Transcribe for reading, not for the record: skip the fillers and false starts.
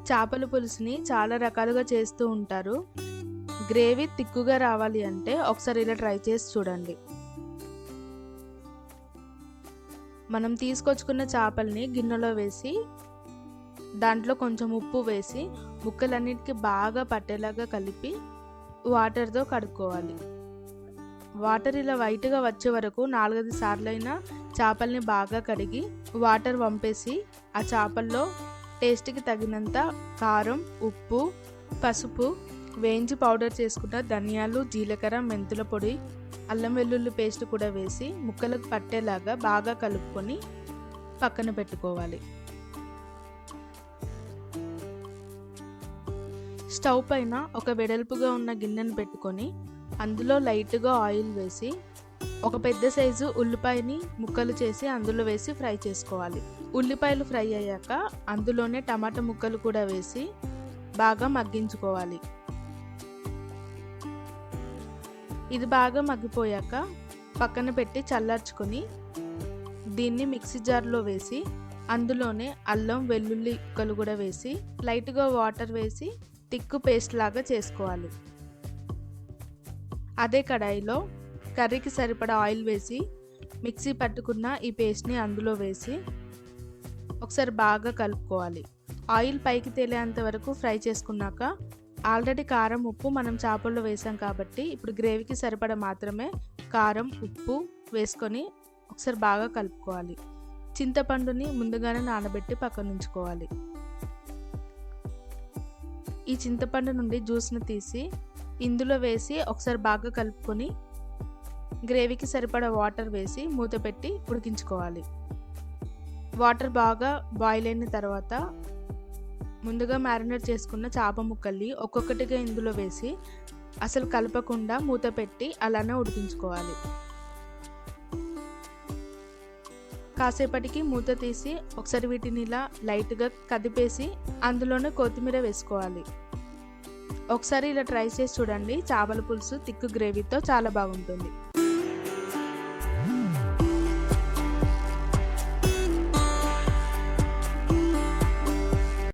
చేపల పులుసుని చాలా రకాలుగా చేస్తూ ఉంటారు. గ్రేవీ తిక్కుగా రావాలి అంటే ఒకసారి ఇలా ట్రై చేసి చూడండి. మనం తీసుకొచ్చుకున్న చేపల్ని గిన్నెలో వేసి దాంట్లో కొంచెం ఉప్పు వేసి ముక్కలన్నిటికీ బాగా పట్టేలాగా కలిపి వాటర్తో కడుక్కోవాలి. వాటర్ ఇలా వైట్గా వచ్చే వరకు 4-5 సార్లైనా చేపల్ని బాగా కడిగి వాటర్ వంపేసి ఆ చేపల్లో టేస్ట్కి తగినంత కారం, ఉప్పు, పసుపు, వేయించి పౌడర్ చేసుకున్న ధనియాలు, జీలకర్ర, మెంతుల పొడి, అల్లం వెల్లుల్లి పేస్ట్ కూడా వేసి ముక్కలకు పట్టేలాగా బాగా కలుపుకొని పక్కన పెట్టుకోవాలి. స్టవ్ పైన ఒక వెడల్పుగా ఉన్న గిన్నెను పెట్టుకొని అందులో లైట్గా ఆయిల్ వేసి ఒక పెద్ద సైజు ఉల్లిపాయని ముక్కలు చేసి అందులో వేసి ఫ్రై చేసుకోవాలి. ఉల్లిపాయలు ఫ్రై అయ్యాక అందులోనే టమాటా ముక్కలు కూడా వేసి బాగా మగ్గించుకోవాలి. ఇది బాగా మగ్గిపోయాక పక్కన పెట్టి చల్లార్చుకొని దీన్ని మిక్సీ జార్లో వేసి అందులోనే అల్లం వెల్లుల్లి ముక్కలు కూడా వేసి లైట్గా వాటర్ వేసి తిక్కు పేస్ట్ లాగా చేసుకోవాలి. అదే కడాయిలో కర్రీకి సరిపడా ఆయిల్ వేసి మిక్సీ పట్టుకున్న ఈ పేస్ట్ని అందులో వేసి ఒకసారి బాగా కలుపుకోవాలి. ఆయిల్ పైకి తేలేంత వరకు ఫ్రై చేసుకున్నాక ఆల్రెడీ కారం, ఉప్పు మనం చేపల్లో వేసాం కాబట్టి ఇప్పుడు గ్రేవీకి సరిపడా మాత్రమే కారం, ఉప్పు వేసుకొని ఒకసారి బాగా కలుపుకోవాలి. చింతపండుని ముందుగానే నానబెట్టి పక్కన ఉంచుకోవాలి. ఈ చింతపండు నుండి జ్యూస్ని తీసి ఇందులో వేసి ఒకసారి బాగా కలుపుకొని గ్రేవీకి సరిపడా వాటర్ వేసి మూత పెట్టి ఉడికించుకోవాలి. వాటర్ బాగా బాయిల్ అయిన తర్వాత ముందుగా మ్యారినేట్ చేసుకున్న చేప ముక్కల్ని ఒక్కొక్కటిగా ఇందులో వేసి అసలు కలపకుండా మూత పెట్టి అలానే ఉడికించుకోవాలి. కాసేపటికి మూత తీసి ఒకసారి వీటిని ఇలా లైట్గా కదిపేసి అందులోనే కొత్తిమీర వేసుకోవాలి. ఒకసారి ఇలా ట్రై చేసి చూడండి. చేపల పులుసు తిక్కు గ్రేవీతో చాలా బాగుంటుంది.